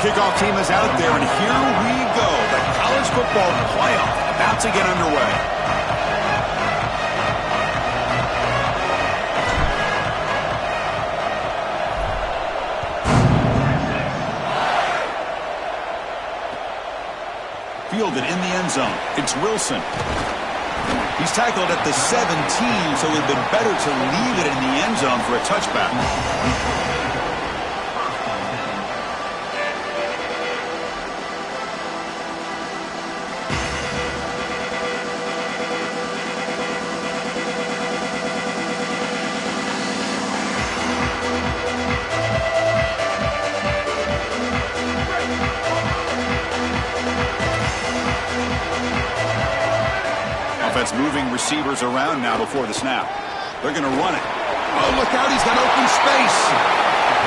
kickoff team is out there, and here we go. The college football playoff about to get underway. Fielded in the end zone. It's Wilson. He's tackled at the 17, so it would have been better to leave it in the end zone for a touchback. Moving receivers around now before the snap. They're going to run it. Oh, look out. He's got open space.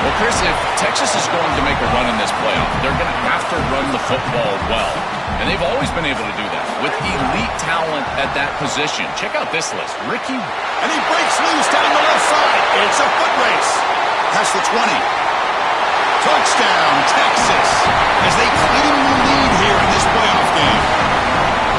Well, Chris, if Texas is going to make a run in this playoff, they're going to have to run the football well. And they've always been able to do that with elite talent at that position. Check out this list. Ricky. And he breaks loose down the left side. It's a foot race. Past the 20. Touchdown, Texas, as they claim the lead here in this playoff game.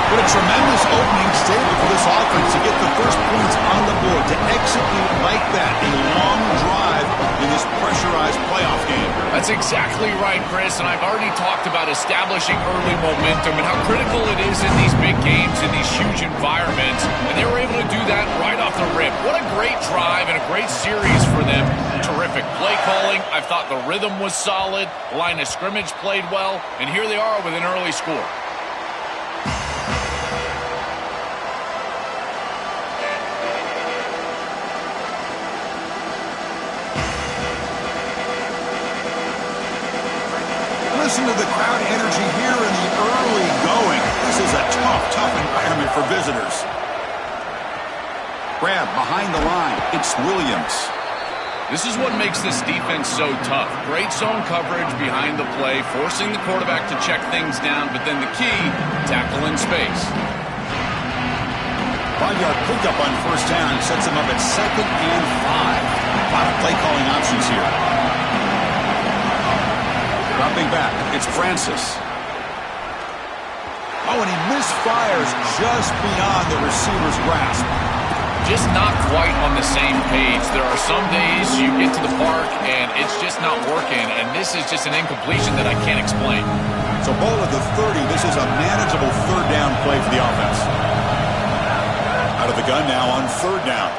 What a tremendous opening statement for this offense to get the first points on the board, to execute like that, a long drive in this pressurized playoff game. That's exactly right, Chris, and I've already talked about establishing early momentum and how critical it is in these big games, in these huge environments, and they were able to do that right off the rip. What a great drive and a great series for them. Terrific play calling. I thought the rhythm was solid, line of scrimmage played well, and here they are with an early score. Listen to the crowd energy here in the early going. This is a tough environment for visitors. Grab behind the line. It's Williams. This is what makes this defense so tough. Great zone coverage behind the play, forcing the quarterback to check things down, but then the key, tackle in space. 5-yard pickup on first down sets him up at 2nd and 5. A lot of play calling options here. Dropping back, it's Francis. Oh, and he misfires just beyond the receiver's grasp. Just not quite on the same page. There are some days you get to the park and it's just not working, and this is just an incompletion that I can't explain. So ball at the 30. This is a manageable third down play for the offense. Out of the gun now on 3rd down.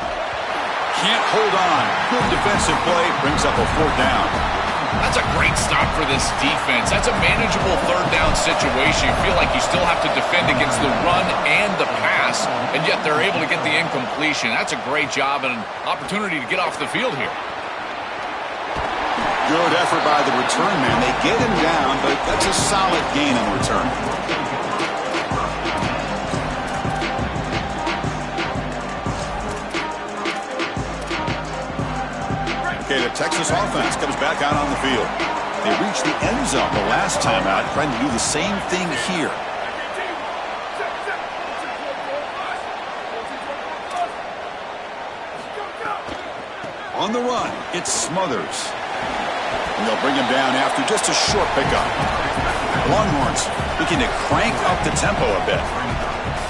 Can't hold on. Good defensive play. Brings up a 4th down. That's a great stop for this defense. That's a manageable 3rd down situation. You feel like you still have to defend against the run and the pass, and yet they're able to get the incompletion. That's a great job and an opportunity to get off the field here. Good effort by the return man. They get him down, but that's a solid gain in return. Okay, the Texas offense comes back out on the field. They reached the end zone the last time out, trying to do the same thing here. On the run, it's Smothers. And they'll bring him down after just a short pickup. Longhorns looking to crank up the tempo a bit.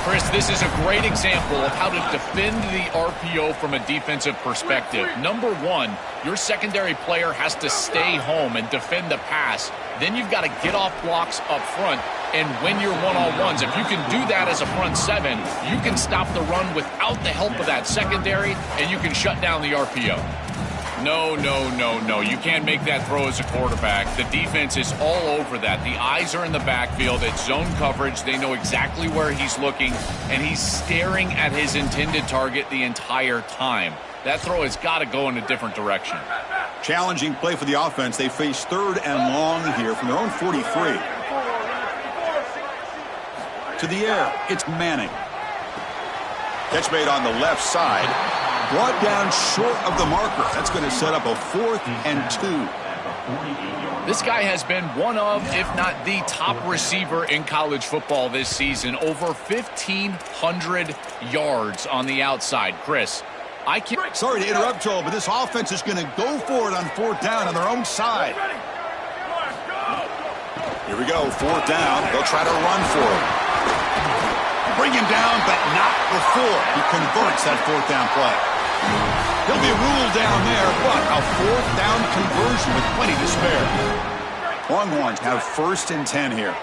Chris, this is a great example of how to defend the RPO from a defensive perspective. Number one, your secondary player has to stay home and defend the pass. Then you've got to get off blocks up front and win your one-on-ones. If you can do that as a front seven, you can stop the run without the help of that secondary, and you can shut down the RPO. No. You can't make that throw as a quarterback. The defense is all over that. The eyes are in the backfield. It's zone coverage. They know exactly where he's looking, and he's staring at his intended target the entire time. That throw has got to go in a different direction. Challenging play for the offense. They face 3rd and long here from their own 43. To the air, it's Manning. Catch made on the left side. Brought down short of the marker. That's going to set up a 4th and 2. This guy has been one of, if not the top receiver in college football this season. Over 1,500 yards on the outside. Chris, I can't... Sorry to interrupt, Joel, but this offense is going to go for it on 4th down on their own side. Here we go, 4th down. They'll try to run for it. Bring him down, but not before he converts that 4th down play. He'll be ruled down there, but a 4th down conversion with plenty to spare. Longhorns have 1st and 10 here.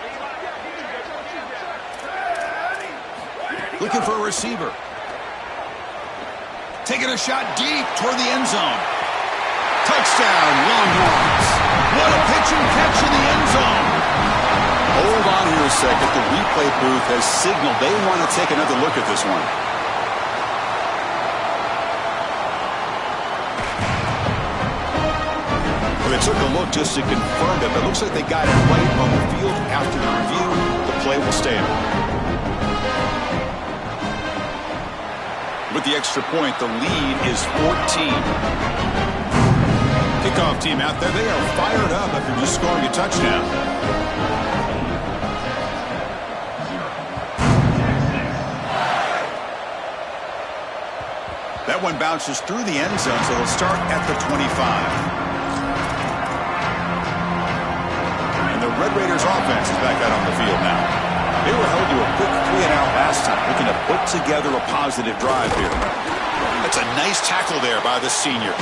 Looking for a receiver. Taking a shot deep toward the end zone. Touchdown, Longhorns. What a pitch and catch in the end zone. Hold on here a second. The replay booth has signaled they want to take another look at this one. Well, they took a look just to confirm it, but it looks like they got it right on the field. After the review, the play will stand. With the extra point, the lead is 14. Kickoff team out there, they are fired up after just scoring a touchdown. That one bounces through the end zone, so they'll start at the 25. And the Red Raiders offense is back out on the field now. They were held to a quick 3-and-out last time, looking to put together a positive drive here. That's a nice tackle there by the senior.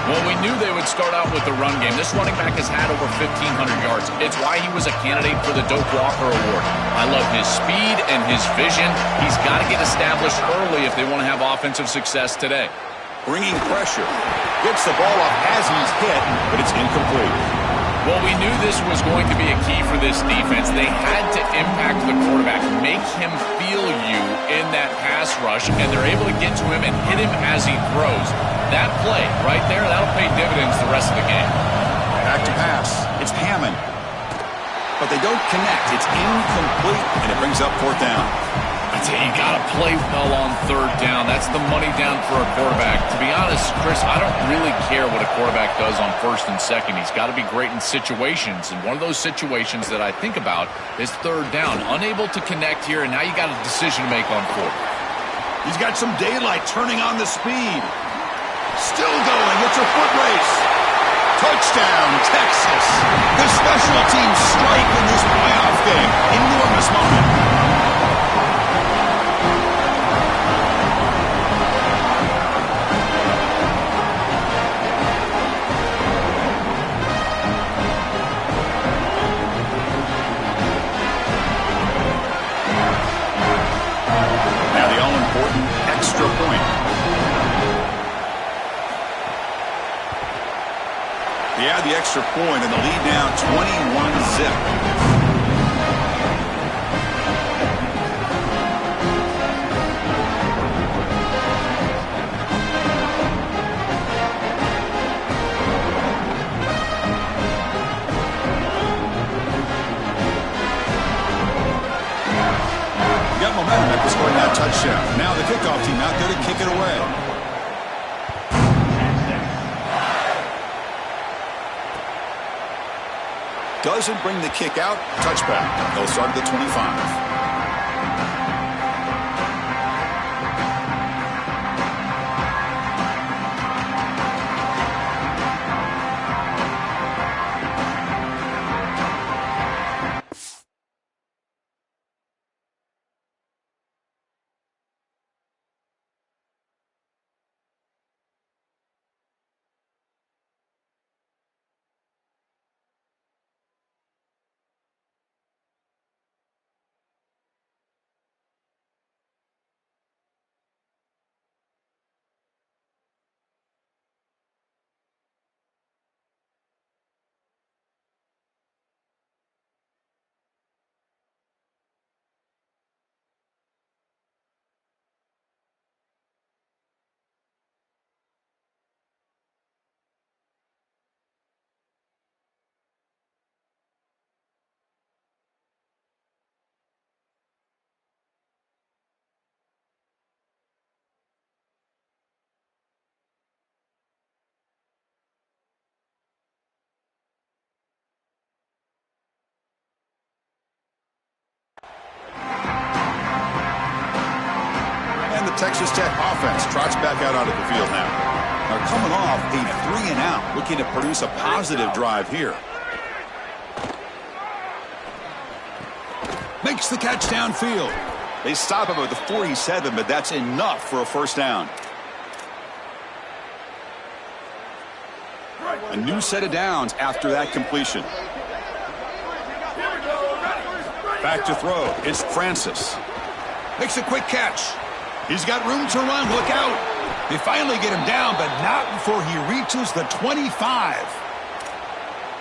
Well, we knew they would start out with the run game. This running back has had over 1,500 yards. It's why he was a candidate for the Doak Walker Award. I love his speed and his vision. He's got to get established early if they want to have offensive success today. Bringing pressure. Gets the ball up as he's hit, but it's incomplete. Well, we knew this was going to be a key for this defense. They had to impact the quarterback, make him feel you in that pass rush, and they're able to get to him and hit him as he throws. That play right there, that'll pay dividends the rest of the game. Back to pass. It's Hammond. But they don't connect. It's incomplete, and it brings up 4th down. I tell you, you got to play well on 3rd down. That's the money down for a quarterback. To be honest, Chris, I don't really care what a quarterback does on 1st and 2nd. He's got to be great in situations, and one of those situations that I think about is 3rd down. Unable to connect here, and now you got a decision to make on 4th. He's got some daylight turning on the speed. Still going. It's a foot race. Touchdown, Texas. The special teams strike in this playoff game. Enormous moment. Now the all-important extra point. They add the extra point, and the lead now 21-zip. Got momentum after scoring that touchdown. Now the kickoff team out there to kick it away. Doesn't bring the kick out. Touchback. They'll start at the 25. Texas Tech offense trots back out onto the field now. They're coming off a 3-and-out, looking to produce a positive drive here. Makes the catch downfield. They stop him at the 47, but that's enough for a first down. A new set of downs after that completion. Back to throw. It's Francis. Makes a quick catch. He's got room to run. Look out. They finally get him down, but not before he reaches the 25.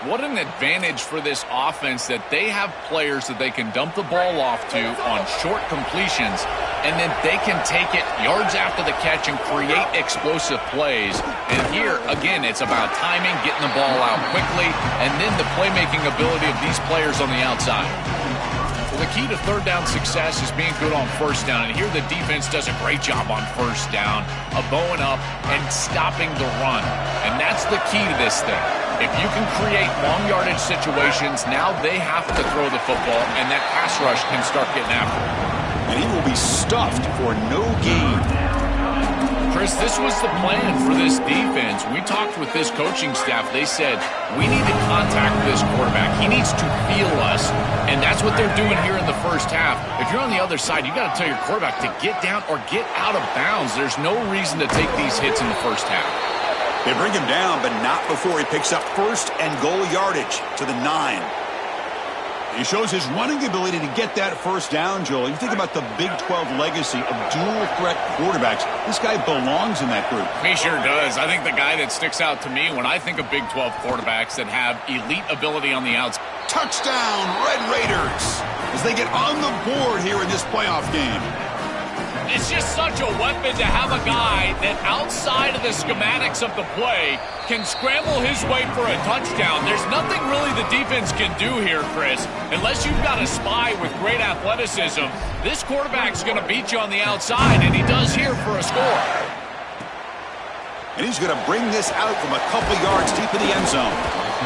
What an advantage for this offense that they have players that they can dump the ball off to on short completions, and then they can take it yards after the catch and create explosive plays. And here, again, it's about timing, getting the ball out quickly, and then the playmaking ability of these players on the outside. Well, the key to third down success is being good on first down, and here the defense does a great job on first down of bowing up and stopping the run. And that's the key to this thing. If you can create long yardage situations, now they have to throw the football, and that pass rush can start getting after it. And he will be stuffed for no gain. Chris, this was the plan for this defense. We talked with this coaching staff. They said, we need to contact this quarterback. He needs to feel us, and that's what they're doing here in the first half. If you're on the other side, you got to tell your quarterback to get down or get out of bounds. There's no reason to take these hits in the first half. They bring him down, but not before he picks up first and goal yardage to the 9. He shows his running ability to get that first down, Joel. You think about the Big 12 legacy of dual-threat quarterbacks. This guy belongs in that group. He sure does. I think the guy that sticks out to me when I think of Big 12 quarterbacks that have elite ability on the outside. Touchdown, Red Raiders, as they get on the board here in this playoff game. It's just such a weapon to have a guy that outside of the schematics of the play can scramble his way for a touchdown. There's nothing really the defense can do here, Chris, unless you've got a spy with great athleticism. This quarterback's going to beat you on the outside, and he does here for a score. And he's going to bring this out from a couple yards deep in the end zone.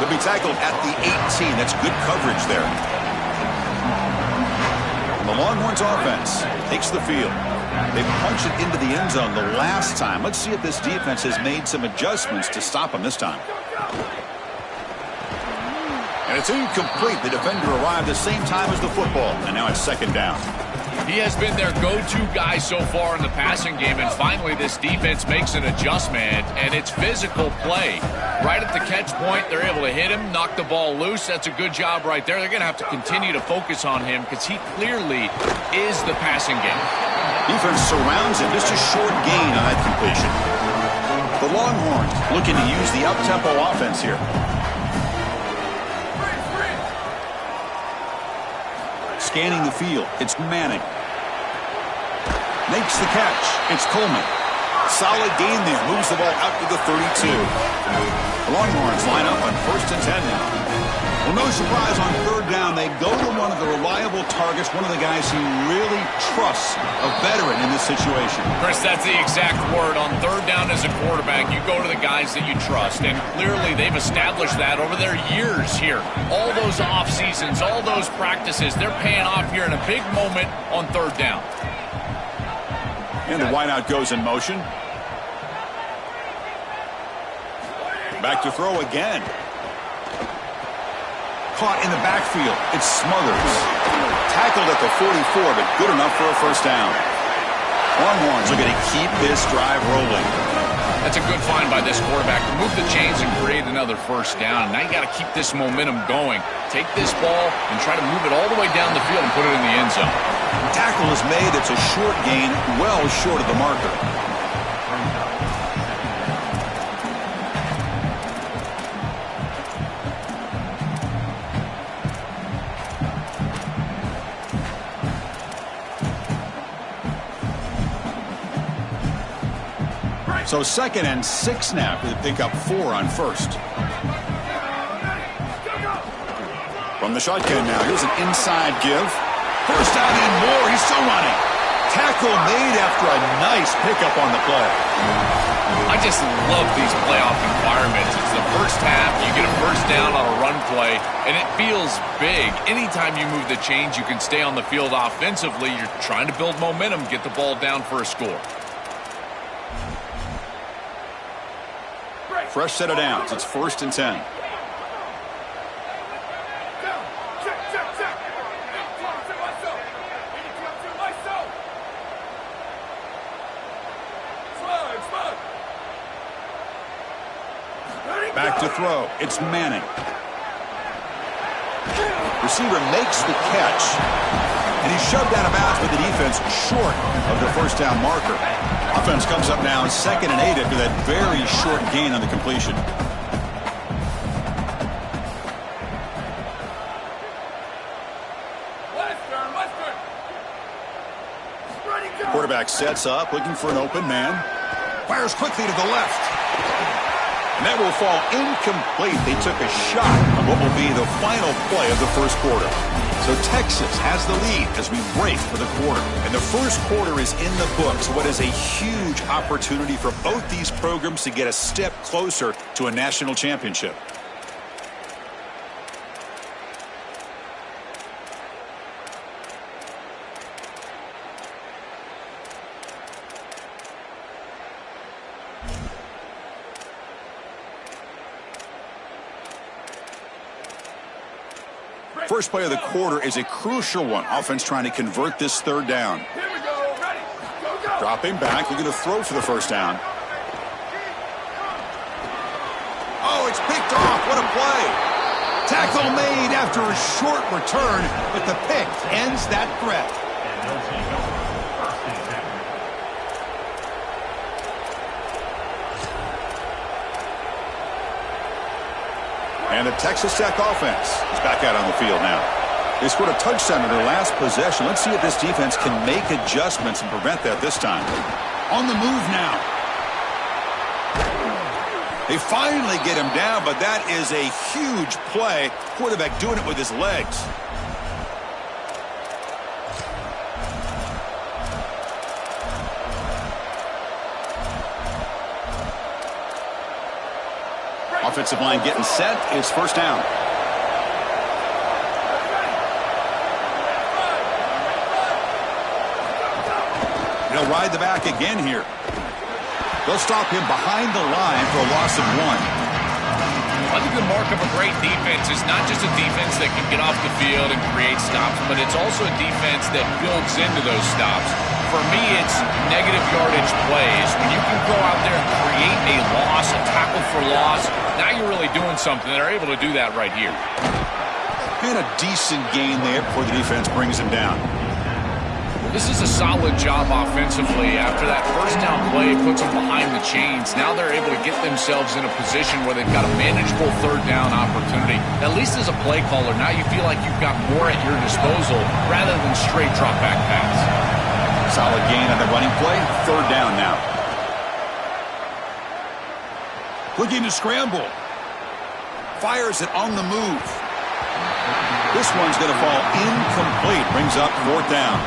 He'll be tackled at the 18. That's good coverage there. The Longhorns offense takes the field. They punched it into the end zone the last time. Let's see if this defense has made some adjustments to stop them this time. And it's incomplete. The defender arrived the same time as the football, and now it's second down. He has been their go-to guy so far in the passing game, and finally this defense makes an adjustment, and it's physical play. Right at the catch point, they're able to hit him, knock the ball loose. That's a good job right there. They're going to have to continue to focus on him because he clearly is the passing game. Defense surrounds him. Just a short gain on that completion. The Longhorns looking to use the up-tempo offense here. Scanning the field. It's Manning. Makes the catch. It's Coleman. Solid gain there. Moves the ball out to the 32. The Longhorns line up on 1st and 10 now. Well, no surprise on third down. They go to one of the reliable targets, one of the guys he really trusts, a veteran in this situation. Chris, that's the exact word. On third down as a quarterback, you go to the guys that you trust, and clearly they've established that over their years here. All those off seasons, all those practices, they're paying off here in a big moment on third down. And the wideout goes in motion. Back to throw again. Caught in the backfield. It's Smothers. Tackled at the 44, but good enough for a first down. Longhorns are going to keep this drive rolling. That's a good find by this quarterback to move the chains and create another first down. Now you got to keep this momentum going. Take this ball and try to move it all the way down the field and put it in the end zone. Tackle is made. It's a short gain, well short of the marker. So 2nd and 6 now. They pick up 4 on first. From the shotgun now. Here's an inside give. First down and more. He's still running. Tackle made after a nice pickup on the play. I just love these playoff environments. It's the first half. You get a first down on a run play, and it feels big. Anytime you move the chains, you can stay on the field offensively. You're trying to build momentum, get the ball down for a score. Fresh set of downs. It's 1st and 10. to throw. It's Manning. Receiver makes the catch. And he's shoved out of bounds with the defense short of the first down marker. Offense comes up now 2nd and 8 after that very short gain on the completion. Quarterback sets up, looking for an open man. Fires quickly to the left. And that will fall incomplete. They took a shot on what will be the final play of the first quarter. So Texas has the lead as we break for the quarter. And the first quarter is in the books. What is a huge opportunity for both these programs to get a step closer to a national championship. First play of the quarter is a crucial one. Offense trying to convert this third down. Here we go. Ready. Go, go. Dropping back. Looking to throw for the first down. Oh, it's picked off. What a play. Tackle made after a short return, but the pick ends that threat. And the Texas Tech offense is back out on the field now. They scored a touchdown in their last possession. Let's see if this defense can make adjustments and prevent that this time. On the move now. They finally get him down, but that is a huge play. Quarterback doing it with his legs. Offensive line getting set. It's first down. He'll ride the back again here. They'll stop him behind the line for a loss of 1. I think the mark of a great defense is not just a defense that can get off the field and create stops, but it's also a defense that builds into those stops. For me, it's negative yardage plays. When you can go out there and create a loss, a tackle for loss, now you're really doing something. They're able to do that right here. And a decent gain there before the defense brings him down. This is a solid job offensively. After that first down play puts them behind the chains, now they're able to get themselves in a position where they've got a manageable third down opportunity. At least as a play caller, now you feel like you've got more at your disposal rather than straight drop back pass. Solid gain on the running play. Third down now. Looking to scramble. Fires it on the move. This one's going to fall incomplete. Brings up fourth down.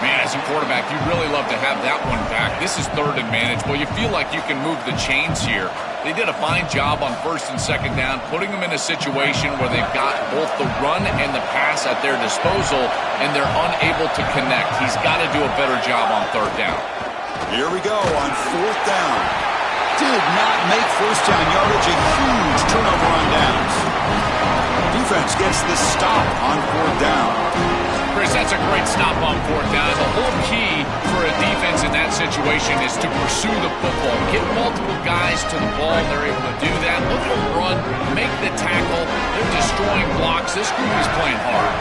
Man, as a quarterback, you'd really love to have that one back. This is third and manageable. You feel like you can move the chains here. They did a fine job on first and second down, putting them in a situation where they've got both the run and the pass at their disposal, and they're unable to connect. He's got to do a better job on third down. Here we go on fourth down. Did not make first down yardage. A huge turnover on downs. Defense gets the stop on fourth down. Chris, that's a great stop on fourth down. The whole key for a defense in that situation is to pursue the football. Get multiple guys to the ball. They're able to do that. Look at them run, make the tackle. They're destroying blocks. This group is playing hard.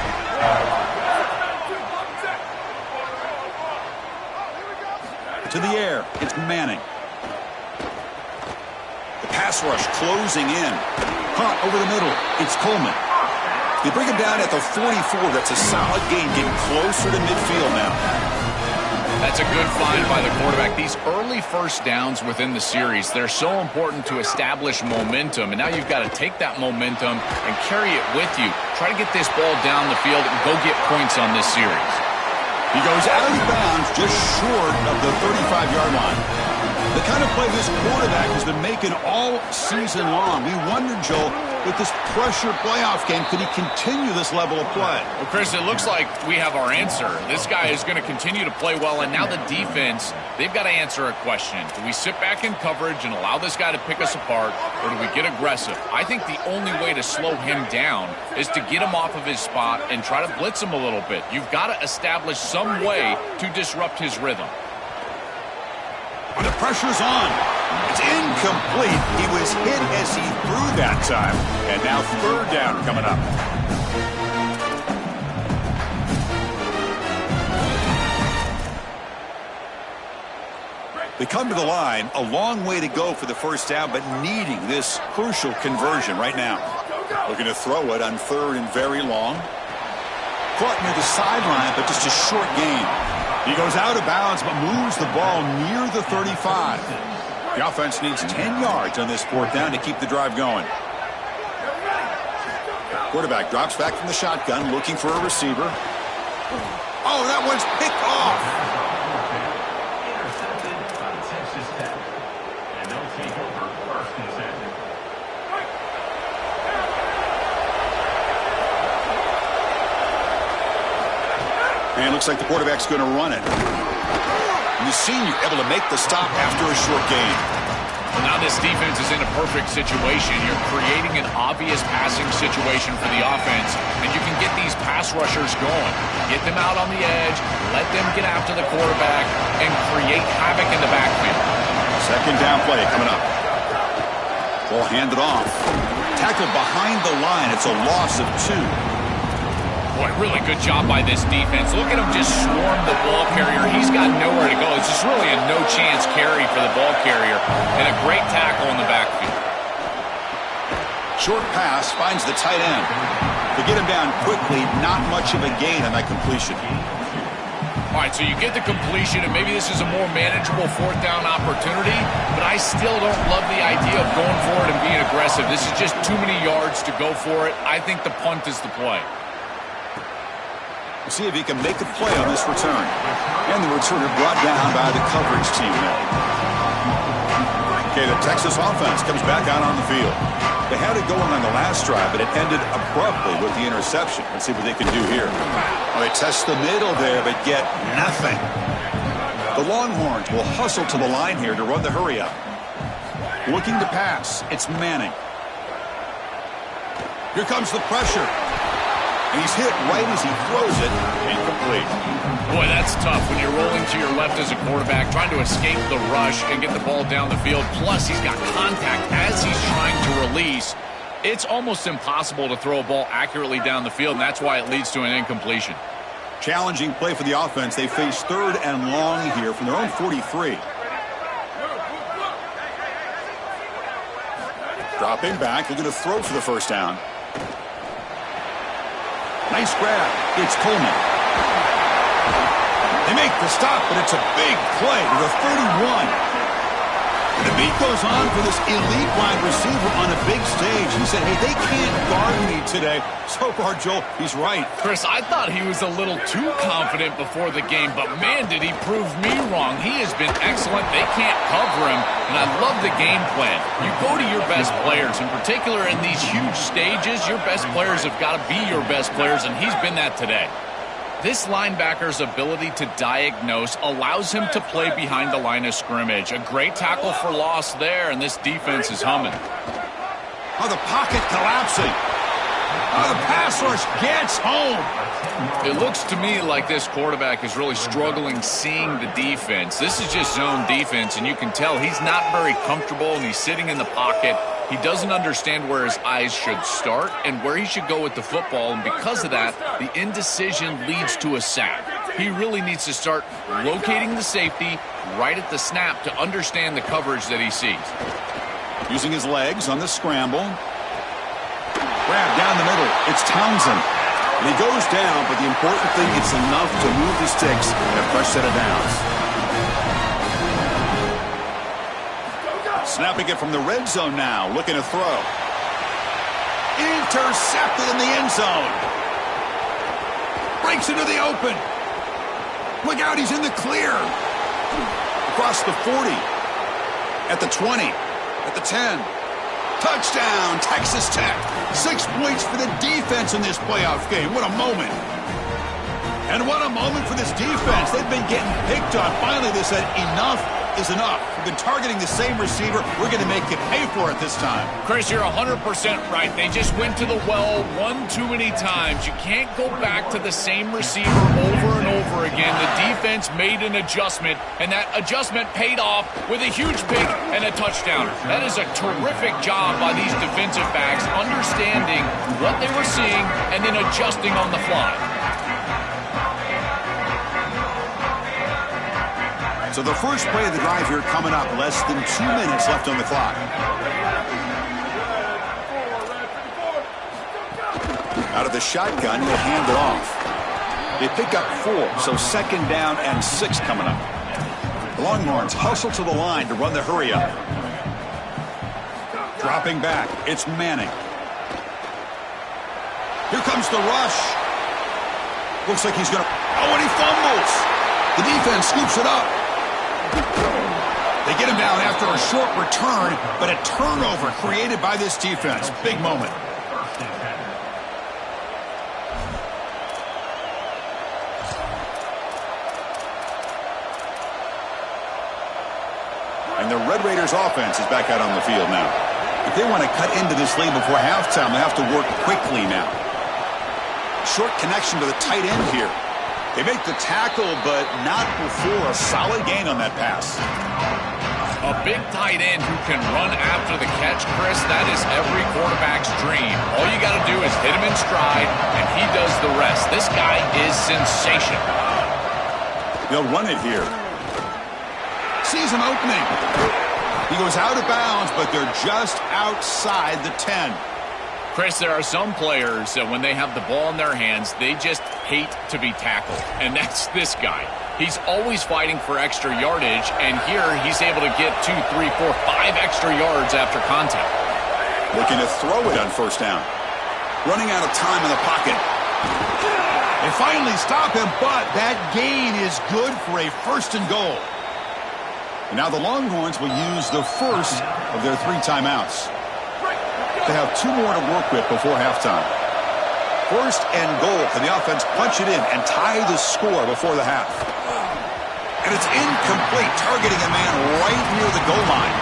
To the air. It's Manning. The pass rush closing in. Hunt over the middle. It's Coleman. They bring him down at the 44. That's a solid gain, getting closer to midfield now. That's a good find by the quarterback. These early first downs within the series, they're so important to establish momentum. And now you've got to take that momentum and carry it with you. Try to get this ball down the field and go get points on this series. He goes out of bounds just short of the 35-yard line. The kind of play this quarterback has been making all season long. We wondered, Joel, with this pressure playoff game, could he continue this level of play? Well, Chris, it looks like we have our answer. This guy is going to continue to play well, and now the defense, they've got to answer a question. Do we sit back in coverage and allow this guy to pick us apart, or do we get aggressive? I think the only way to slow him down is to get him off of his spot and try to blitz him a little bit. You've got to establish some way to disrupt his rhythm. The pressure's on. It's incomplete. He was hit as he threw that time. And now third down coming up. They come to the line, a long way to go for the first down, but needing this crucial conversion right now. Looking to throw it on third and very long. Caught near the sideline, but just a short gain. He goes out of bounds, but moves the ball near the 35. The offense needs 10 yards on this fourth down to keep the drive going. Quarterback drops back from the shotgun, looking for a receiver. Oh, that one's picked off. And it looks like the quarterback's going to run it. And the senior able to make the stop after a short gain. Well, now this defense is in a perfect situation. You're creating an obvious passing situation for the offense, and you can get these pass rushers going. Get them out on the edge, let them get after the quarterback, and create havoc in the backfield. Second down play coming up. Ball handed off. Tackled behind the line. It's a loss of 2. Boy, really good job by this defense. Look at him just swarm the ball carrier. He's got nowhere to go. It's just really a no-chance carry for the ball carrier, and a great tackle in the backfield. Short pass finds the tight end. To get him down quickly, not much of a gain on that completion. All right, so you get the completion, and maybe this is a more manageable fourth down opportunity, but I still don't love the idea of going for it and being aggressive. This is just too many yards to go for it. I think the punt is the play. We'll see if he can make a play on this return. And the returner brought down by the coverage team now. Okay, the Texas offense comes back out on the field. They had it going on the last drive, but it ended abruptly with the interception. Let's see what they can do here. Well, they test the middle there, but get nothing. The Longhorns will hustle to the line here to run the hurry up. Looking to pass. It's Manning. Here comes the pressure. And he's hit right as he throws it. Incomplete. Boy, that's tough when you're rolling to your left as a quarterback, trying to escape the rush and get the ball down the field. Plus, he's got contact as he's trying to release. It's almost impossible to throw a ball accurately down the field, and that's why it leads to an incompletion. Challenging play for the offense. They face third and long here from their own 43. Dropping back, looking to throw for the first down. Nice grab. It's Coleman. They make the stop, but it's a big play to the 31. The beat goes on for this elite wide receiver on a big stage. He said, hey, they can't guard me today. So far, Joel, he's right. Chris, I thought he was a little too confident before the game, but man, did he prove me wrong. He has been excellent. They can't cover him, and I love the game plan. You go to your best players, in particular in these huge stages, your best players have got to be your best players, and he's been that today. This linebacker's ability to diagnose allows him to play behind the line of scrimmage. A great tackle for loss there, and this defense is humming. Oh, the pocket collapsing. Oh, the pass rush gets home. It looks to me like this quarterback is really struggling seeing the defense. This is just zone defense, and you can tell he's not very comfortable, and he's sitting in the pocket. He doesn't understand where his eyes should start and where he should go with the football, and because of that, the indecision leads to a sack. He really needs to start locating the safety right at the snap to understand the coverage that he sees. Using his legs on the scramble. Grab down the middle. It's Townsend. And he goes down, but the important thing, it's enough to move the sticks and a fresh set of downs. Snapping it from the red zone now, looking to throw. Intercepted in the end zone. Breaks into the open. Look out, he's in the clear. Across the 40. At the 20. At the 10. Touchdown, Texas Tech. 6 points for the defense in this playoff game. What a moment. And what a moment for this defense. They've been getting picked on. Finally, they said enough. is enough. We've been targeting the same receiver. We're going to make you pay for it this time. Chris, you're 100% right. They just went to the well one too many times. You can't go back to the same receiver over and over again. The defense made an adjustment, and that adjustment paid off with a huge pick and a touchdown. That is a terrific job by these defensive backs, understanding what they were seeing and then adjusting on the fly. So the first play of the drive here coming up. Less than 2 minutes left on the clock. Out of the shotgun, he'll hand it off. They pick up 4, so 2nd down and 6 coming up. The Longhorns hustle to the line to run the hurry-up. Dropping back, it's Manning. Here comes the rush. Looks like he's going to... Oh, and he fumbles. The defense scoops it up. They get him down after a short return, but a turnover created by this defense. Big moment. And the Red Raiders offense is back out on the field now. If they want to cut into this lead before halftime, they have to work quickly now. Short connection to the tight end here. They make the tackle, but not before a solid gain on that pass. A big tight end who can run after the catch, Chris, that is every quarterback's dream. All you got to do is hit him in stride, and he does the rest. This guy is sensational. They'll run it here. Sees an opening. He goes out of bounds, but they're just outside the 10. Chris, there are some players that when they have the ball in their hands, they just hate to be tackled. And that's this guy. He's always fighting for extra yardage, and here he's able to get 2, 3, 4, 5 extra yards after contact. Looking to throw it on 1st down. Running out of time in the pocket. They finally stop him, but that gain is good for a 1st and goal. And now the Longhorns will use the first of their 3 timeouts. They have 2 more to work with before halftime. 1st and goal. Can the offense punch it in and tie the score before the half? And it's incomplete, targeting a man right near the goal line.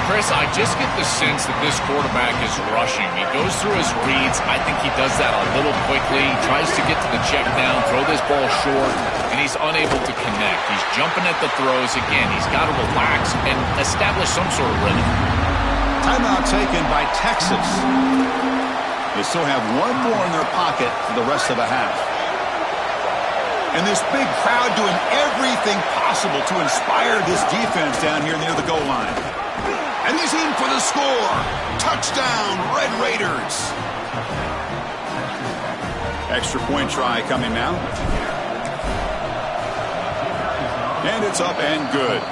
Chris, I just get the sense that this quarterback is rushing. He goes through his reads. I think he does that a little quickly. He tries to get to the check down, throw this ball short, and he's unable to connect. He's jumping at the throws. Again, he's got to relax and establish some sort of rhythm. Timeout taken by Texas. They still have 1 more in their pocket for the rest of the half. And this big crowd doing everything possible to inspire this defense down here near the goal line. And he's in for the score. Touchdown, Red Raiders. Extra point try coming now. And it's up and good.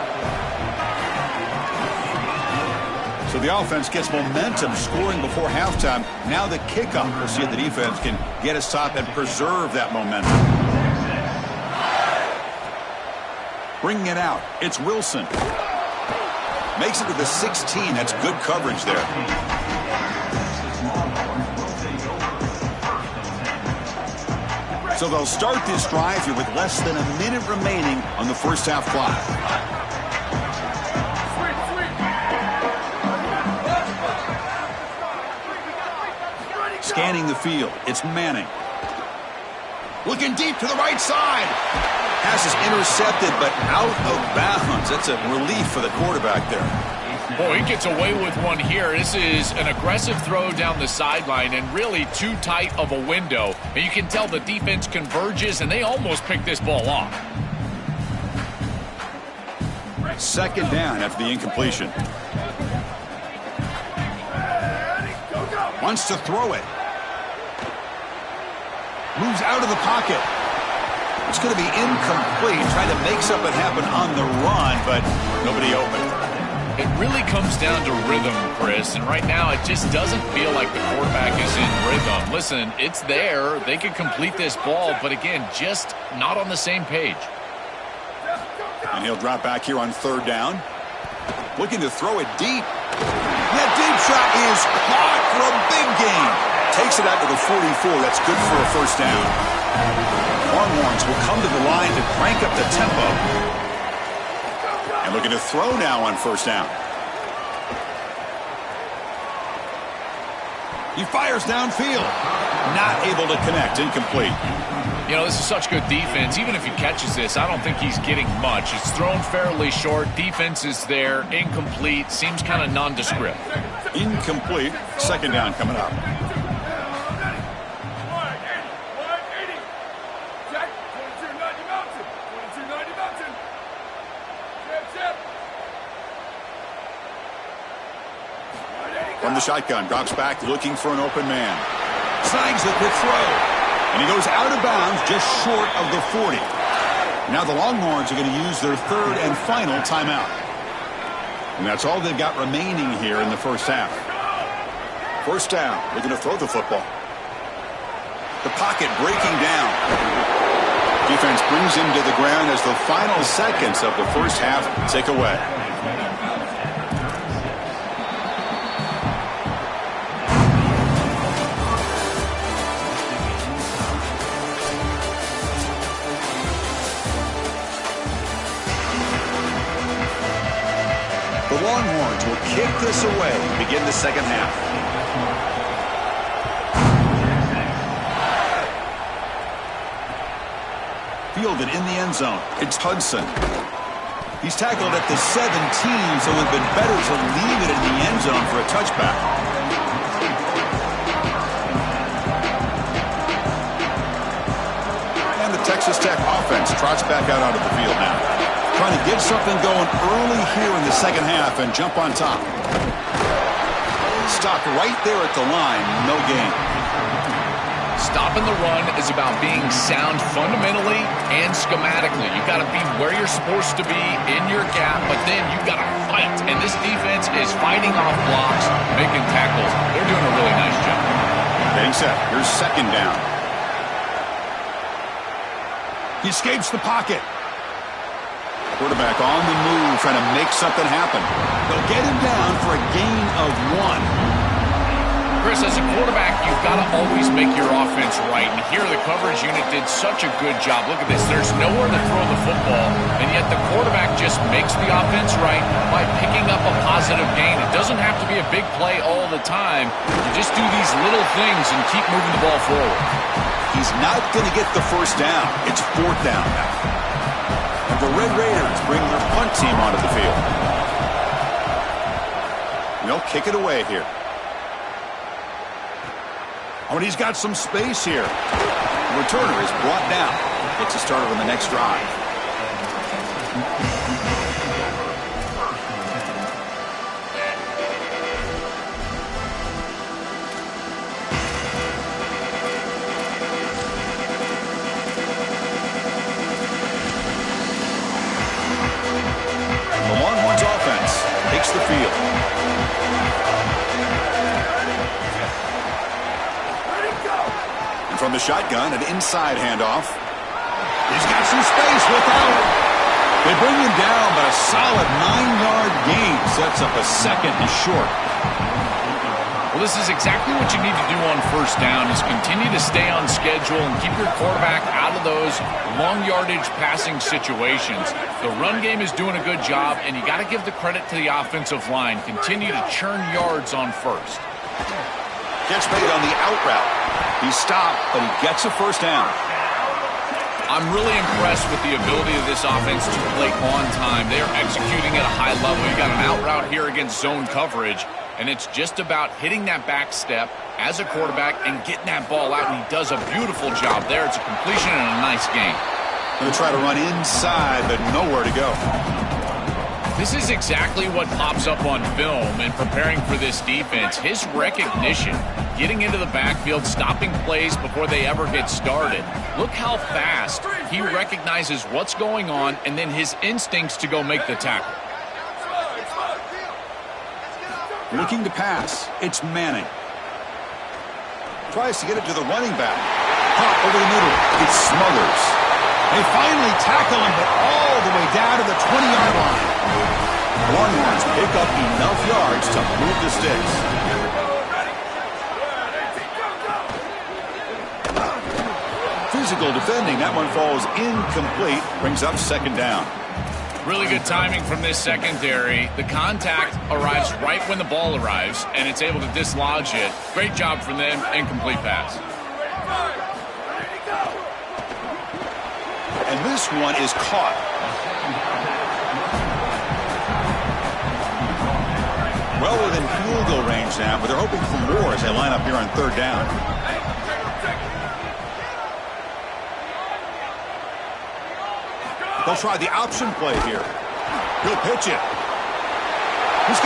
So the offense gets momentum scoring before halftime. Now the kickoff. We'll see if the defense can get a stop and preserve that momentum. Bringing it out. It's Wilson. Makes it to the 16. That's good coverage there. So they'll start this drive here with less than a minute remaining on the 1st half clock. Scanning the field. It's Manning. Looking deep to the right side. Pass is intercepted, but out of bounds. That's a relief for the quarterback there. Boy, he gets away with one here. This is an aggressive throw down the sideline and really too tight of a window. And you can tell the defense converges, and they almost pick this ball off. 2nd down after the incompletion. Wants to throw it. Moves out of the pocket. It's going to be incomplete. Trying to make something happen on the run, but nobody open. It really comes down to rhythm, Chris, and right now it just doesn't feel like the quarterback is in rhythm. Listen, it's there. They could complete this ball, but again, just not on the same page. And he'll drop back here on 3rd down. Looking to throw it deep. That deep shot is caught for a big gain. Takes it out to the 44. That's good for a 1st down. Longhorns will come to the line to crank up the tempo. And looking to throw now on first down. He fires downfield. Not able to connect. Incomplete. You know, this is such good defense. Even if he catches this, I don't think he's getting much. It's thrown fairly short. Defense is there. Incomplete. Seems kind of nondescript. Incomplete. Second down coming up. From the shotgun, drops back looking for an open man. Snags the quick throw. And he goes out of bounds just short of the 40. Now the Longhorns are going to use their third and final timeout. And that's all they've got remaining here in the first half. First down, looking to throw the football. The pocket breaking down. Defense brings him to the ground as the final seconds of the first half tick away. The Longhorns will kick this away to begin the second half. Fielded in the end zone. It's Hudson. He's tackled at the 17, so it would have been better to leave it in the end zone for a touchback. And the Texas Tech offense trots back out onto the field now. Trying to get something going early here in the second half and jump on top. Stopped right there at the line. No gain. Stopping the run is about being sound fundamentally and schematically. You've got to be where you're supposed to be in your gap, but then you've got to fight. And this defense is fighting off blocks, making tackles. They're doing a really nice job. Getting set. Here's second down. He escapes the pocket. Quarterback on the move, trying to make something happen. They'll get him down for a gain of 1. Chris, as a quarterback, you've got to always make your offense right. And here the coverage unit did such a good job. Look at this. There's nowhere to throw the football, and yet the quarterback just makes the offense right by picking up a positive gain. It doesn't have to be a big play all the time. You just do these little things and keep moving the ball forward. He's not going to get the first down. It's fourth down now. And the Red Raiders bring their punt team onto the field. And they'll kick it away here. Oh, and he's got some space here. The returner is brought down. Gets a starter on the next drive. The Longhorns offense takes the field. From the shotgun, an inside handoff. He's got some space without. They bring him down, but a solid 9-yard gain sets up a second and short. Well, this is exactly what you need to do on first down is continue to stay on schedule and keep your quarterback out of those long yardage passing situations. The run game is doing a good job, and you got to give the credit to the offensive line. Continue to churn yards on first. Gets made on the out route. He stopped, but he gets a first down. I'm really impressed with the ability of this offense to play on time. They are executing at a high level. You got an out route here against zone coverage, and it's just about hitting that back step as a quarterback and getting that ball out, and he does a beautiful job there. It's a completion and a nice game. Going to try to run inside, but nowhere to go. This is exactly what pops up on film in preparing for this defense. His recognition, getting into the backfield, stopping plays before they ever get started. Look how fast he recognizes what's going on and then his instincts to go make the tackle. Looking to pass. It's Manning. Tries to get it to the running back. Pop over the middle. It smothers. They finally tackle him, but all the way down to the 20-yard line. Longhorns pick up enough yards to move the sticks. Physical defending. That one falls incomplete. Brings up second down. Really good timing from this secondary. The contact arrives right when the ball arrives, and it's able to dislodge it. Great job from them, incomplete pass. And this one is caught. Well within field goal range now, but they're hoping for more as they line up here on third down. They'll try the option play here. He'll pitch it. Has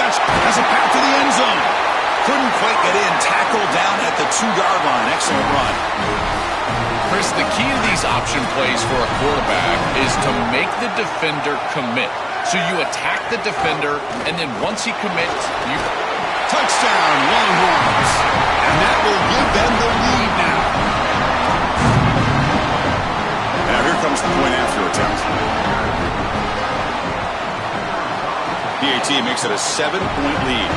it back to the end zone. Couldn't quite get in. Tackled down at the 2-yard line. Excellent run. Chris, the key to these option plays for a quarterback is to make the defender commit. So you attack the defender, and then once he commits, you... Touchdown, Longhorns. And that will give them the lead now. Now here comes the point after attempt. PAT makes it a 7-point lead.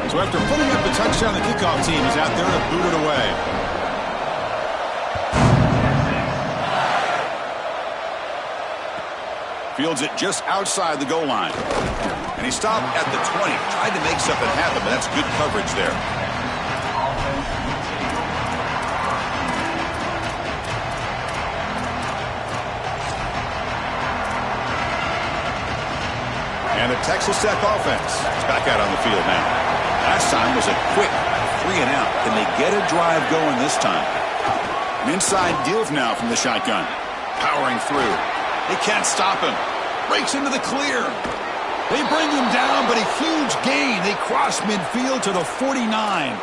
So after putting up the touchdown, the kickoff team is out there to boot it away. Fields it just outside the goal line. And he stopped at the 20. Tried to make something happen, but that's good coverage there. And the Texas Tech offense is back out on the field now. Last time was a quick 3-and-out. Can they get a drive going this time? An inside give now from the shotgun. Powering through. They can't stop him. Breaks into the clear. They bring him down, but a huge gain. They cross midfield to the 49.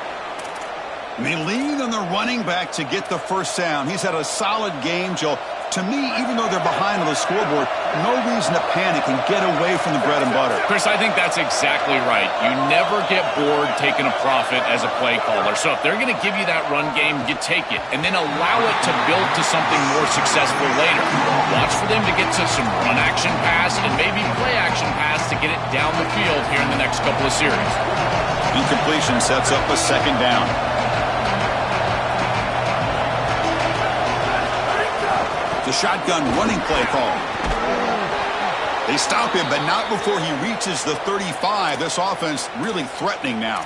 And they lean on the running back to get the first down. He's had a solid game, Joe. To me, even though they're behind on the scoreboard, no reason to panic and get away from the bread and butter. Chris, I think that's exactly right. You never get bored taking a profit as a play caller. So if they're going to give you that run game, you take it. And then allow it to build to something more successful later. Watch for them to get to some run action pass and maybe play action pass to get it down the field here in the next couple of series. Incompletion sets up a second down. The shotgun running play call. They stop him, but not before he reaches the 35. This offense really threatening now.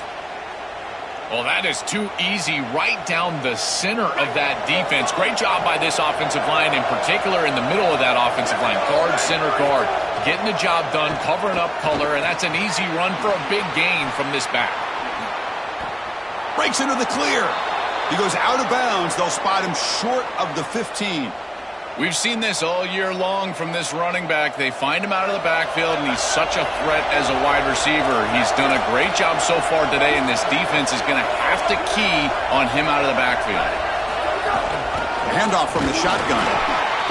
Well, that is too easy right down the center of that defense. Great job by this offensive line, in particular in the middle of that offensive line. Guard, center, guard. Getting the job done, covering up color, and that's an easy run for a big gain from this back. Breaks into the clear. He goes out of bounds. They'll spot him short of the 15. We've seen this all year long from this running back. They find him out of the backfield, and he's such a threat as a wide receiver. He's done a great job so far today, and this defense is going to have to key on him out of the backfield. Handoff from the shotgun.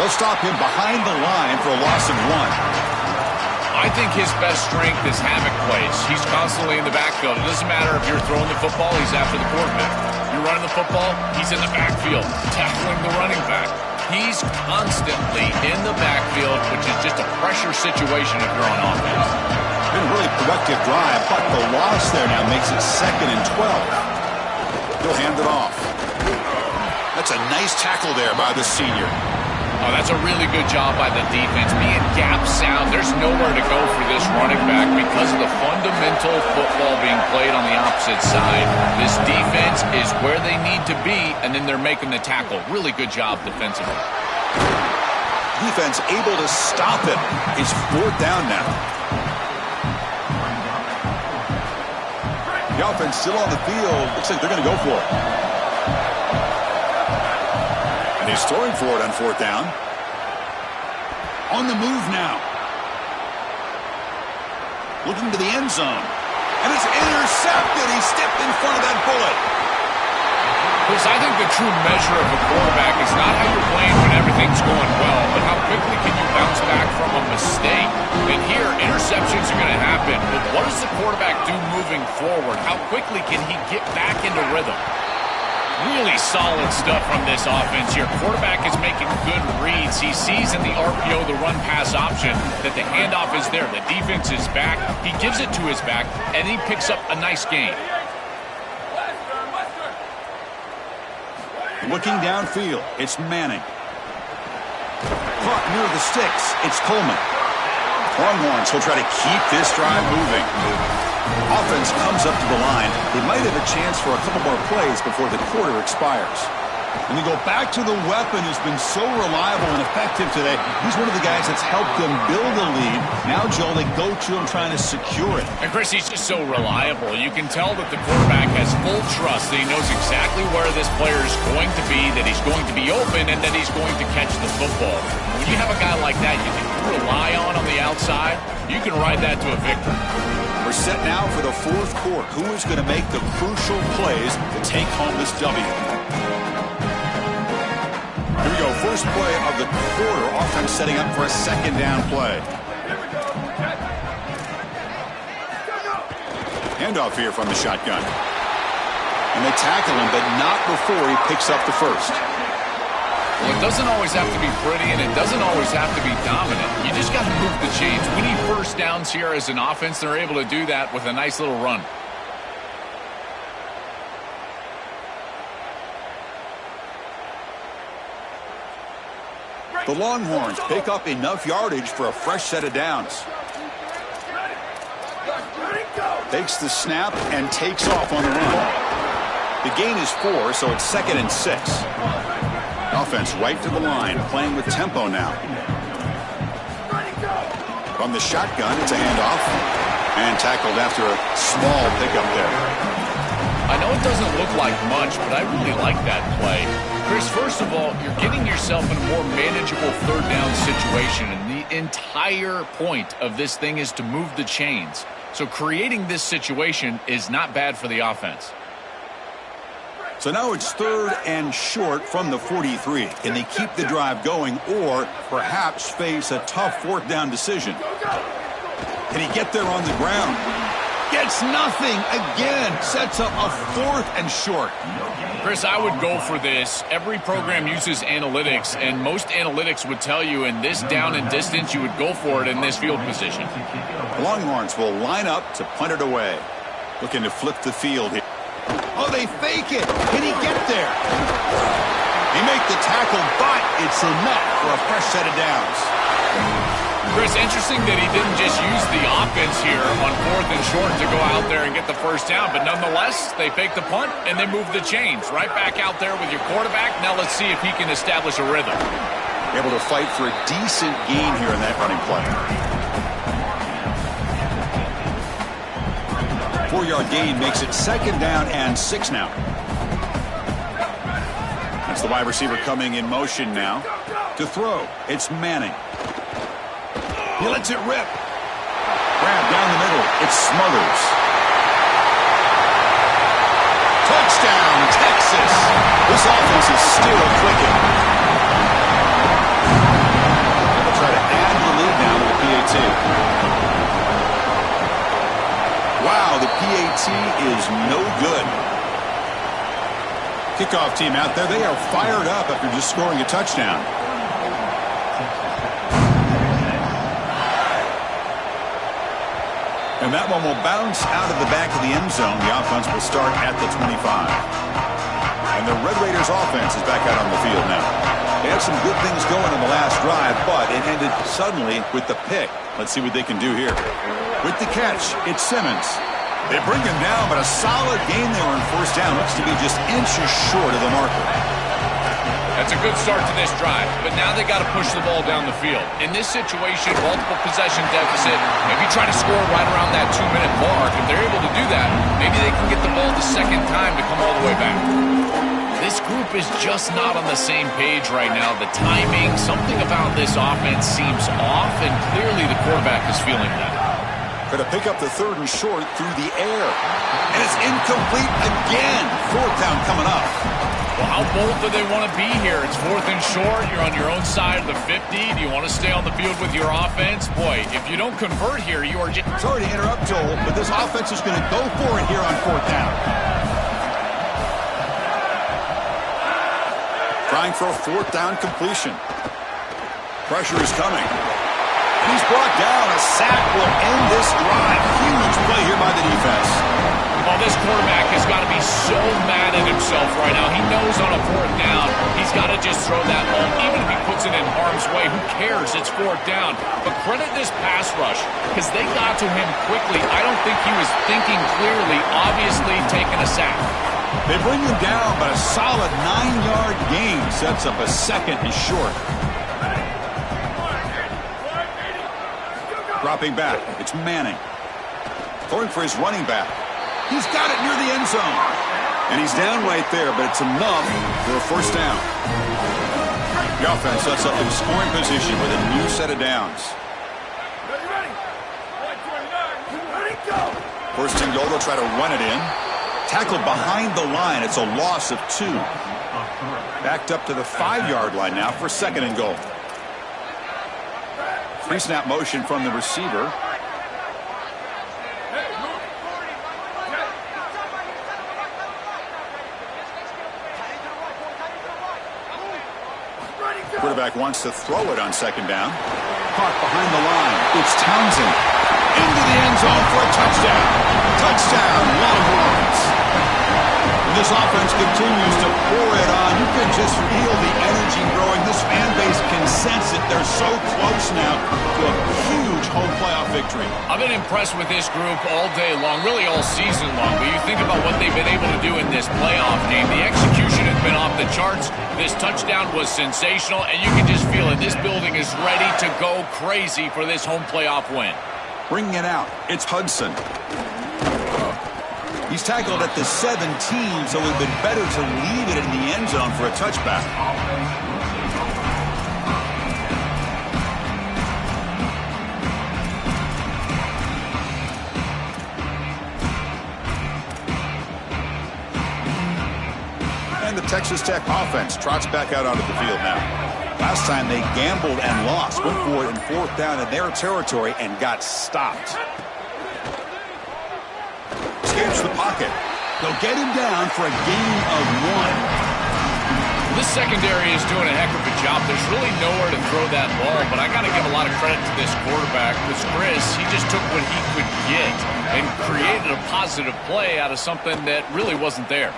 They'll stop him behind the line for a loss of 1. I think his best strength is havoc plays. He's constantly in the backfield. It doesn't matter if you're throwing the football, he's after the quarterback. You're running the football, he's in the backfield, tackling the running back. He's constantly in the backfield, which is just a pressure situation if you're on offense. Been a really productive drive, but the loss there now makes it 2nd and 12. He'll hand it off. That's a nice tackle there by the senior. Oh, that's a really good job by the defense. Being gap sound, there's nowhere to go for this running back because of the fundamental football being played on the opposite side. This defense is where they need to be, and then they're making the tackle. Really good job defensively. Defense able to stop him. It's 4th down now. The offense still on the field. Looks like they're going to go for it. And he's throwing for it on 4th down. On the move now. Looking to the end zone. And it's intercepted. He stepped in front of that bullet. Chris, I think the true measure of a quarterback is not how you're playing when everything's going well, but how quickly can you bounce back from a mistake. And here, interceptions are going to happen, but what does the quarterback do moving forward? How quickly can he get back into rhythm? Really solid stuff from this offense here. Quarterback is making good reads. He sees in the RPO, the run-pass option, that the handoff is there. The defense is back. He gives it to his back, and he picks up a nice gain. Looking downfield, it's Manning. Caught near the sticks, it's Coleman. Longhorns will try to keep this drive moving. Offense comes up to the line. They might have a chance for a couple more plays before the quarter expires. And they go back to the weapon who's been so reliable and effective today. He's one of the guys that's helped them build a lead. Now, Joel, they go to him trying to secure it. And, Chris, he's just so reliable. You can tell that the quarterback has full trust that he knows exactly where this player is going to be, that he's going to be open, and that he's going to catch the football. When you have a guy like that you can rely on the outside, you can ride that to a victory. We're set now for the fourth quarter. Who is going to make the crucial plays to take home this W? Here we go. First play of the quarter. Offense setting up for a second down play. Handoff here from the shotgun. And they tackle him, but not before he picks up the first. Well, it doesn't always have to be pretty, and it doesn't always have to be dominant. You just got to move the chains. We need first downs here as an offense. They're able to do that with a nice little run. The Longhorns pick up enough yardage for a fresh set of downs. Takes the snap and takes off on the run. The gain is 4, so it's 2nd and 6. Offense right to the line, playing with tempo now. From the shotgun, it's a handoff. And tackled after a small pickup there. I know it doesn't look like much, but I really like that play. Chris, first of all, you're getting yourself in a more manageable third down situation, and the entire point of this thing is to move the chains. So creating this situation is not bad for the offense. So now it's 3rd and short from the 43. Can they keep the drive going or perhaps face a tough 4th down decision? Can he get there on the ground? Gets nothing again. Sets up a 4th and short. Chris, I would go for this. Every program uses analytics, and most analytics would tell you in this down and distance, you would go for it in this field position. The Longhorns will line up to punt it away. Looking to flip the field here. Oh, they fake it. Can he get there? He make the tackle, but it's enough for a fresh set of downs. Chris, interesting that he didn't just use the offense here on 4th and short to go out there and get the first down, but nonetheless, they fake the punt and they move the chains. Right back out there with your quarterback. Now let's see if he can establish a rhythm. Able to fight for a decent gain here in that running play. 4-yard gain makes it 2nd down and 6 now. That's the wide receiver coming in motion now. To throw, it's Manning. He lets it rip. Grab down the middle. It's Smothers. Touchdown, Texas. This offense is still clicking. They'll try to add the lead now to the PAT. Wow, the PAT is no good. Kickoff team out there. They are fired up after just scoring a touchdown. And that one will bounce out of the back of the end zone. The offense will start at the 25. And the Red Raiders offense is back out on the field now. They had some good things going in the last drive, but it ended suddenly with the pick. Let's see what they can do here. With the catch, it's Simmons. They bring him down, but a solid gain there on 1st down. Looks to be just inches short of the marker. That's a good start to this drive, but now they got to push the ball down the field. In this situation, multiple possession deficit, maybe try to score right around that 2-minute mark. If they're able to do that, maybe they can get the ball the second time to come all the way back. This group is just not on the same page right now. The timing, something about this offense seems off, and clearly the quarterback is feeling that. Going to pick up the 3rd and short through the air. And it's incomplete again. 4th down coming up. Well, how bold do they want to be here? It's 4th and short. You're on your own side of the 50. Do you want to stay on the field with your offense? Boy, if you don't convert here, you are just... Sorry to interrupt, Joel, but this offense is going to go for it here on 4th down. Trying for a 4th down completion. Pressure is coming. He's brought down. A sack will end this drive. Huge play here by the defense. Oh, this quarterback has got to be so mad at himself right now. He knows on a fourth down, he's got to just throw that ball. Even if he puts it in harm's way, who cares? It's fourth down. But credit this pass rush because they got to him quickly. I don't think he was thinking clearly, obviously taking a sack. They bring him down, but a solid 9-yard gain sets up a second and short. Dropping back, it's Manning. Throwing for his running back. He's got it near the end zone. And he's down right there, but it's enough for a first down. The offense sets up in scoring position with a new set of downs. Ready? 129. Ready, go. First and goal, they'll try to run it in. Tackled behind the line. It's a loss of 2. Backed up to the 5-yard line now for second and goal. Pre-snap motion from the receiver. Quarterback wants to throw it on second down. Caught behind the line. It's Townsend. Into the end zone for a touchdown. Touchdown, Longhorns. And this offense continues to pour it on. You can just feel the energy growing. This fan base can sense it. They're so close now to a huge home playoff victory. I've been impressed with this group all day long, really all season long. But you think about what they've been able to do in this playoff game. The execution has been off the charts. This touchdown was sensational, and you can just feel it. This building is ready to go crazy for this home playoff win. Bringing it out, it's Hudson. He's tackled at the 17, so it would have been better to leave it in the end zone for a touchback. And the Texas Tech offense trots back out onto the field now. Last time they gambled and lost, went for it in fourth down in their territory and got stopped. Escapes the pocket. They'll get him down for a gain of 1. This secondary is doing a heck of a job. There's really nowhere to throw that ball, but I got to give a lot of credit to this quarterback because Chris, he just took what he could get and created a positive play out of something that really wasn't there.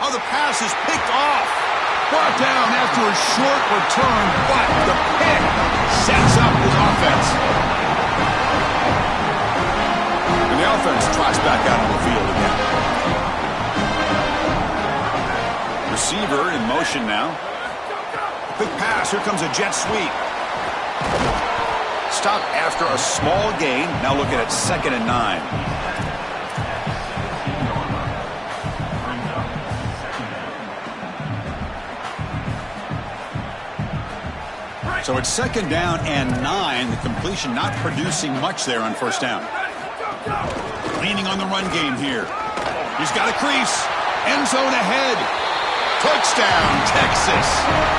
Oh, the pass is picked off. Brought down after a short return, but the pick sets up his offense. And the offense trots back out on the field again. Receiver in motion now. Quick pass. Here comes a jet sweep. Stop after a small gain. Now looking at second and 9. So it's second down and 9. The completion not producing much there on first down. Leaning on the run game here. He's got a crease. End zone ahead. Touchdown, Texas.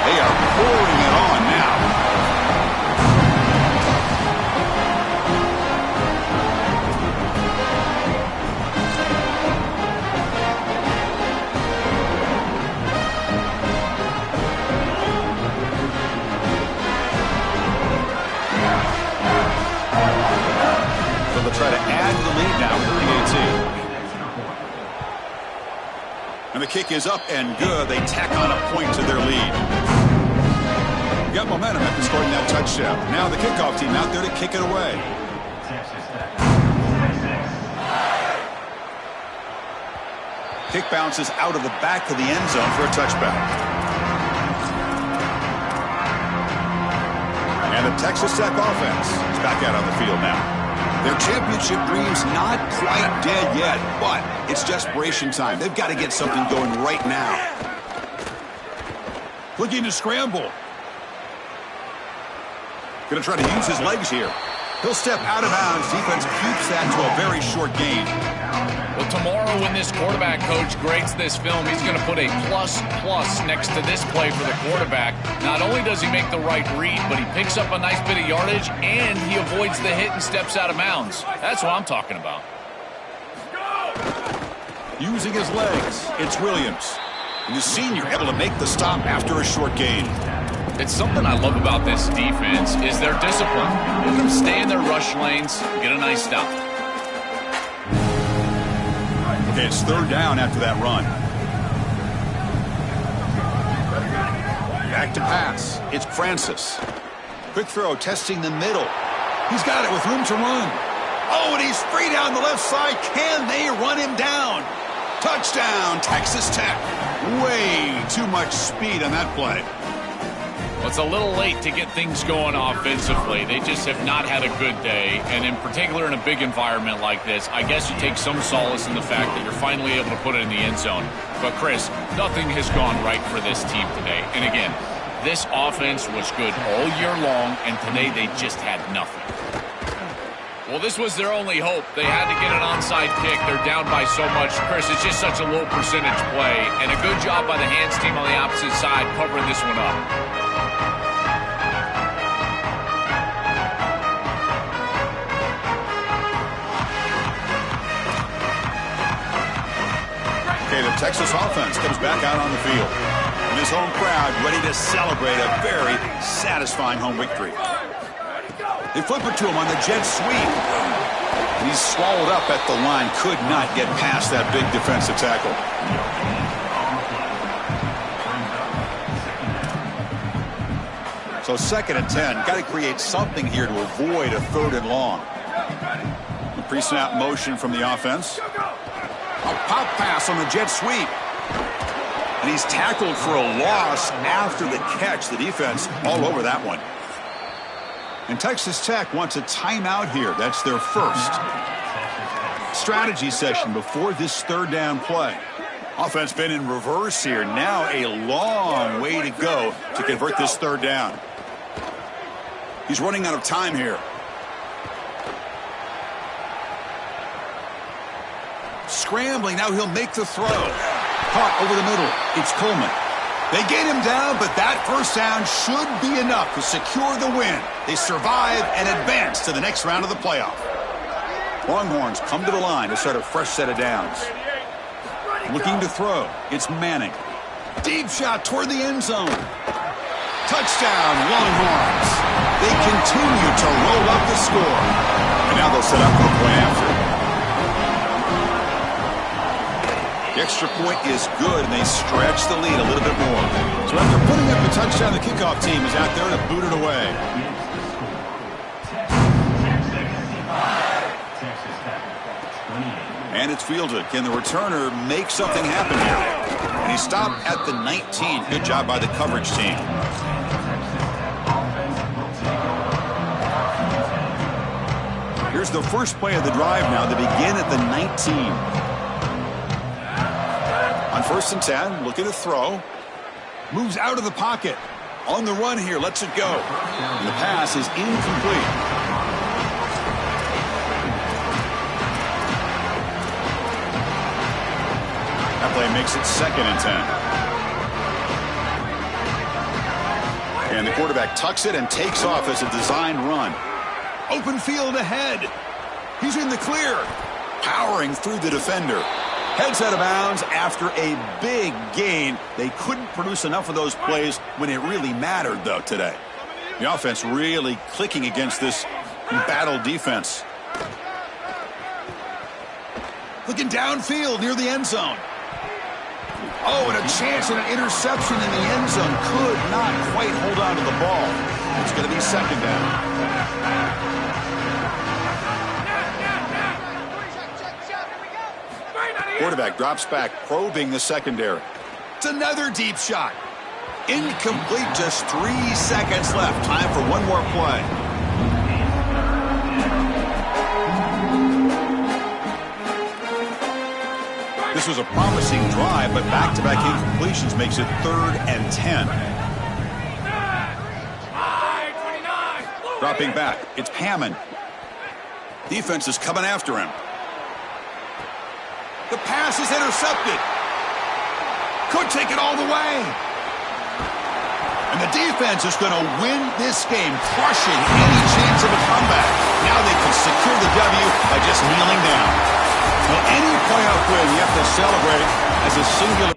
They are pouring it on now. Try to add to the lead now with the PAT. And the kick is up and good. They tack on a point to their lead. Got momentum after scoring that touchdown. Now the kickoff team out there to kick it away. Kick bounces out of the back of the end zone for a touchback. And the Texas Tech offense is back out on the field now. Their championship dream's not quite dead yet, but it's desperation time. They've got to get something going right now. Looking to scramble. Going to try to use his legs here. He'll step out of bounds. Defense keeps that to a very short gain. Well, tomorrow when this quarterback coach grades this film, he's going to put a plus next to this play for the quarterback. Not only does he make the right read, but he picks up a nice bit of yardage, and he avoids the hit and steps out of bounds. That's what I'm talking about. Using his legs, it's Williams. And the senior able to make the stop after a short gain. It's something I love about this defense is their discipline. Let them stay in their rush lanes, get a nice stop. Okay, it's third down after that run. Back to pass. It's Francis. Quick throw, testing the middle. He's got it with room to run. Oh, and he's free down the left side. Can they run him down? Touchdown, Texas Tech. Way too much speed on that play. Well, it's a little late to get things going offensively. They just have not had a good day, and in particular in a big environment like this, I guess you take some solace in the fact that you're finally able to put it in the end zone. But, Chris, nothing has gone right for this team today. And, again, this offense was good all year long, and today they just had nothing. Well, this was their only hope. They had to get an onside kick. They're down by so much. Chris, it's just such a low percentage play, and a good job by the hands team on the opposite side covering this one up. Okay, the Texas offense comes back out on the field. And his home crowd ready to celebrate a very satisfying home victory. They flip it to him on the jet sweep. And he's swallowed up at the line. Could not get past that big defensive tackle. So 2nd and 10. Got to create something here to avoid a 3rd and long. The pre-snap motion from the offense. A pop pass on the jet sweep. And he's tackled for a loss after the catch. The defense all over that one. And Texas Tech wants a timeout here. That's their first strategy session before this 3rd down play. Offense been in reverse here. Now a long way to go to convert this 3rd down. He's running out of time here. Scrambling. Now he'll make the throw. Caught over the middle. It's Coleman. They get him down, but that first down should be enough to secure the win. They survive and advance to the next round of the playoff. Longhorns come to the line to start a fresh set of downs. Looking to throw. It's Manning. Deep shot toward the end zone. Touchdown, Longhorns. They continue to roll up the score. And now they'll set up for a point after. The extra point is good, and they stretch the lead a little bit more. So after putting up a touchdown, the kickoff team is out there to boot it away. And it's fielded. Can the returner make something happen here? And he stopped at the 19. Good job by the coverage team. Here's the first play of the drive now. They begin at the 19. On 1st and 10, looking to throw. Moves out of the pocket. On the run here, lets it go. And the pass is incomplete. That play makes it 2nd and 10. And the quarterback tucks it and takes off as a designed run. Open field ahead. He's in the clear. Powering through the defender. Heads out of bounds after a big gain. They couldn't produce enough of those plays when it really mattered, though, today. The offense really clicking against this embattled defense. Looking downfield near the end zone. Oh, and a chance at an interception in the end zone. Could not quite hold on to the ball. It's going to be 2nd down. Quarterback drops back, probing the secondary. It's another deep shot. Incomplete, just 3 seconds left. Time for one more play. This was a promising drive, but back-to-back incompletions makes it 3rd and 10. Dropping back, it's Hammond. Defense is coming after him. The pass is intercepted. Could take it all the way. And the defense is going to win this game, crushing any chance of a comeback. Now they can secure the W by just kneeling down. Well, any playoff win, you have to celebrate as a singular.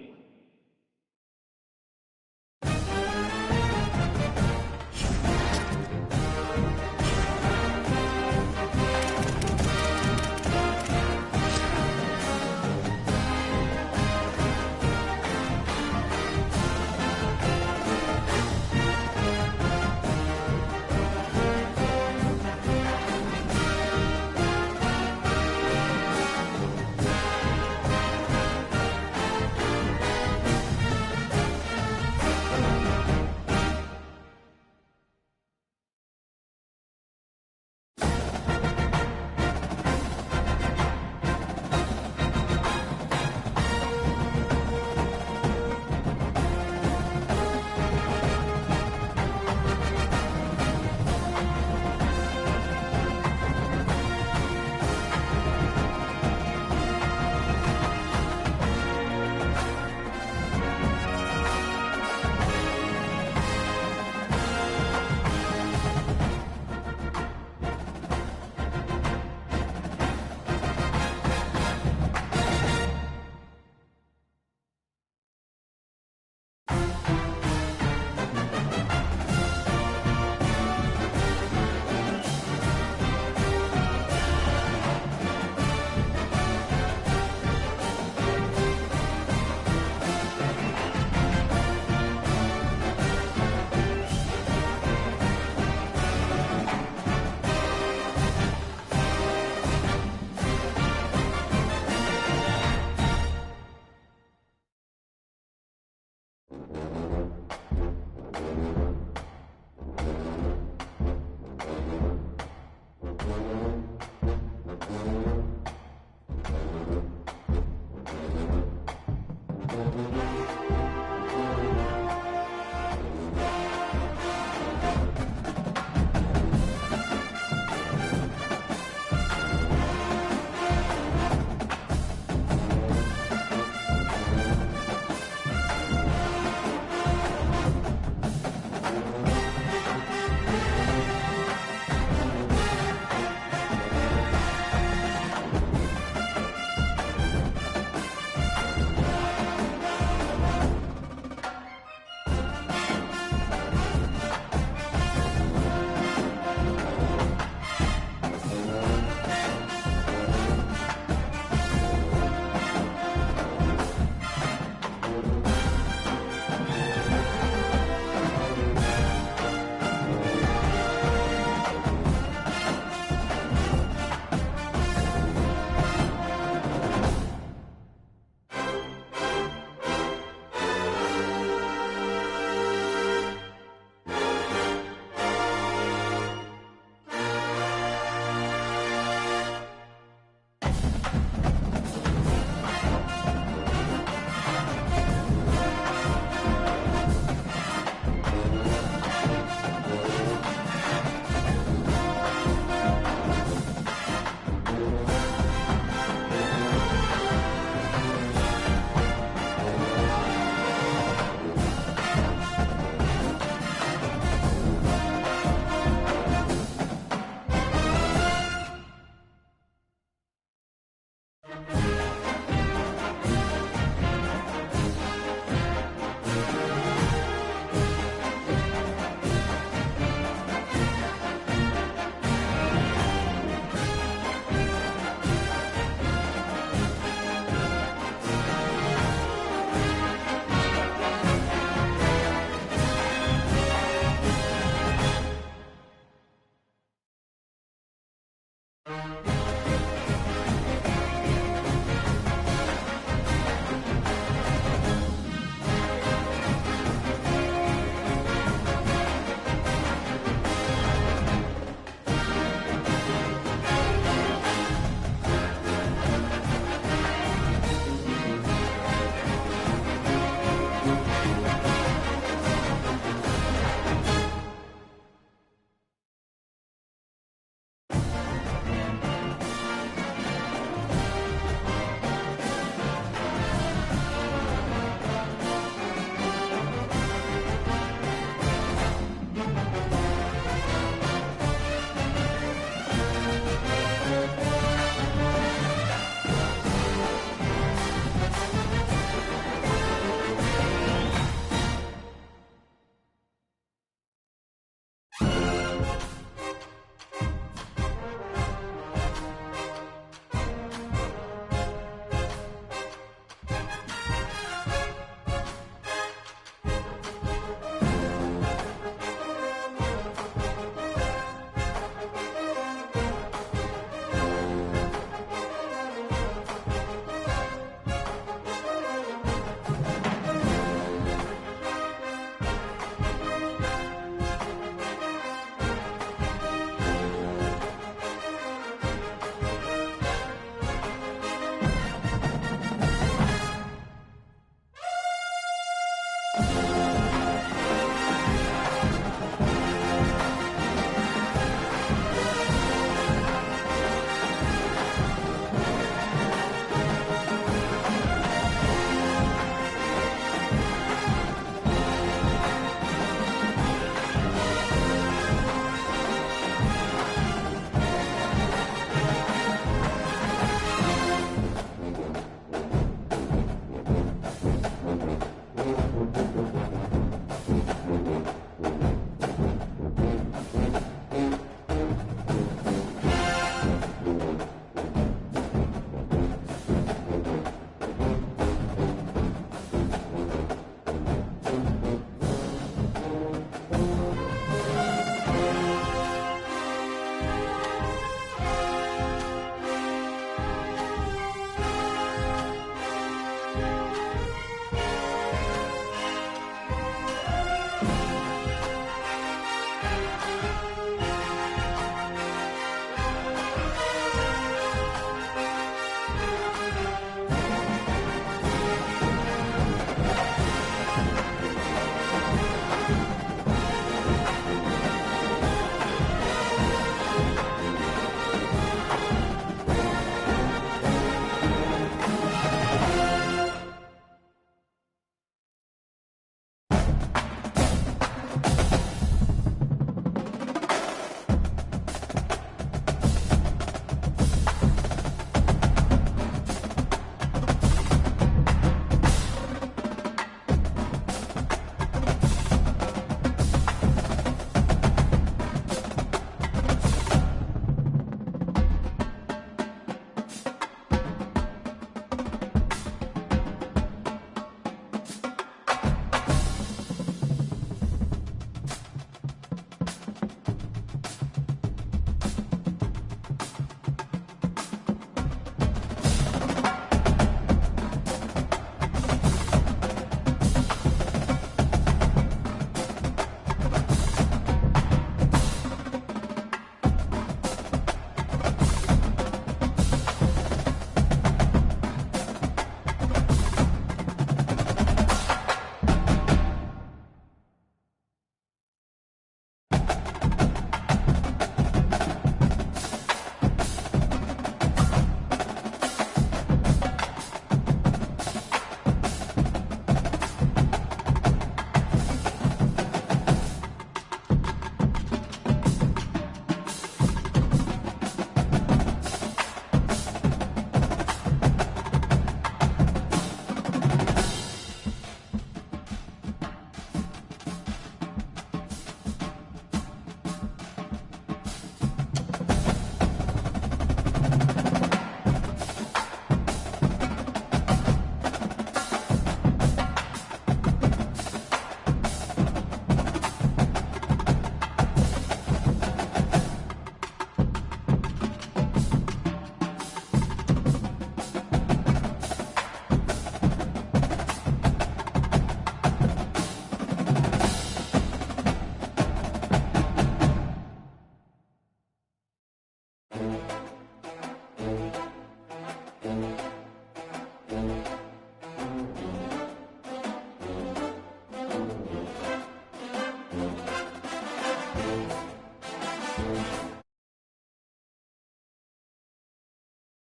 Ready?